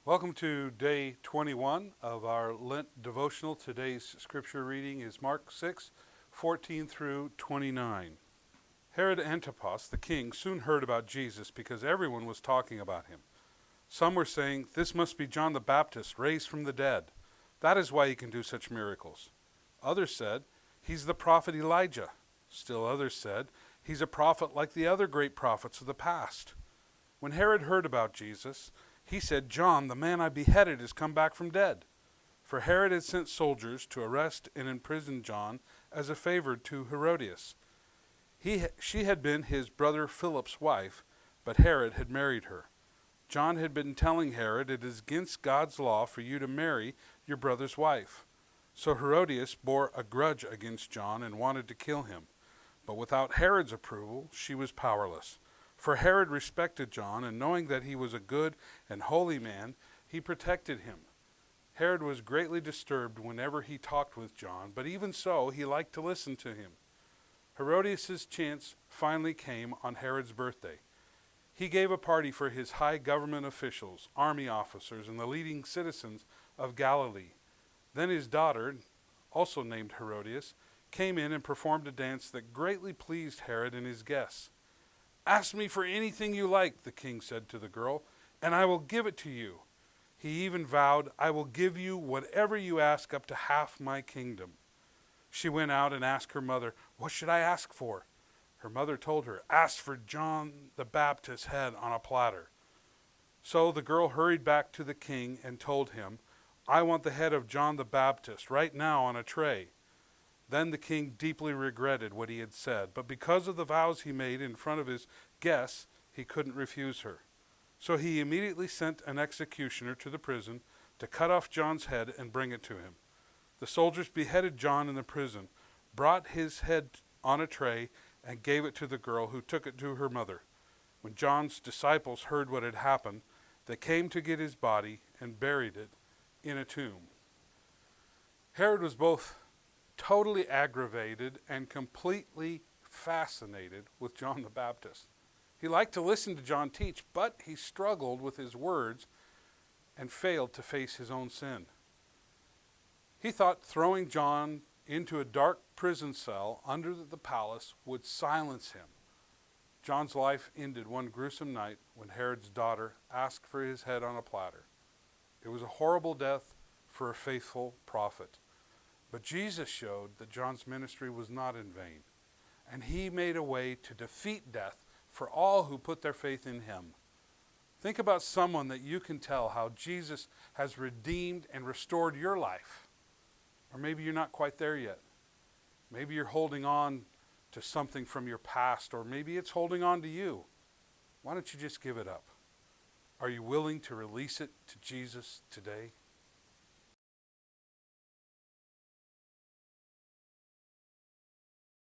Welcome to day 21 of our Lent Devotional. Today's scripture reading is Mark 6:14 through 29. Herod Antipas, the king, soon heard about Jesus because everyone was talking about him. Some were saying, "This must be John the Baptist raised from the dead. That is why he can do such miracles." Others said, "He's the prophet Elijah." Still others said, "He's a prophet like the other great prophets of the past." When Herod heard about Jesus, he said, "John, the man I beheaded, has come back from dead." For Herod had sent soldiers to arrest and imprison John as a favor to Herodias. She had been his brother Philip's wife, but Herod had married her. John had been telling Herod, "It is against God's law for you to marry your brother's wife." So Herodias bore a grudge against John and wanted to kill him. But without Herod's approval, she was powerless. For Herod respected John, and knowing that he was a good and holy man, he protected him. Herod was greatly disturbed whenever he talked with John, but even so, he liked to listen to him. Herodias' chance finally came on Herod's birthday. He gave a party for his high government officials, army officers, and the leading citizens of Galilee. Then his daughter, also named Herodias, came in and performed a dance that greatly pleased Herod and his guests. "Ask me for anything you like," the king said to the girl, "and I will give it to you." He even vowed, "I will give you whatever you ask, up to half my kingdom." She went out and asked her mother, "What should I ask for?" Her mother told her, "Ask for John the Baptist's head on a platter." So the girl hurried back to the king and told him, "I want the head of John the Baptist right now on a tray." Then the king deeply regretted what he had said, but because of the vows he made in front of his guests, he couldn't refuse her. So he immediately sent an executioner to the prison to cut off John's head and bring it to him. The soldiers beheaded John in the prison, brought his head on a tray, and gave it to the girl, who took it to her mother. When John's disciples heard what had happened, they came to get his body and buried it in a tomb. Herod was both totally aggravated and completely fascinated with John the Baptist. He liked to listen to John teach, but he struggled with his words and failed to face his own sin. He thought throwing John into a dark prison cell under the palace would silence him. John's life ended one gruesome night when Herod's daughter asked for his head on a platter. It was a horrible death for a faithful prophet. But Jesus showed that John's ministry was not in vain, and he made a way to defeat death for all who put their faith in him. Think about someone that you can tell how Jesus has redeemed and restored your life. Or maybe you're not quite there yet. Maybe you're holding on to something from your past, or maybe it's holding on to you. Why don't you just give it up? Are you willing to release it to Jesus today?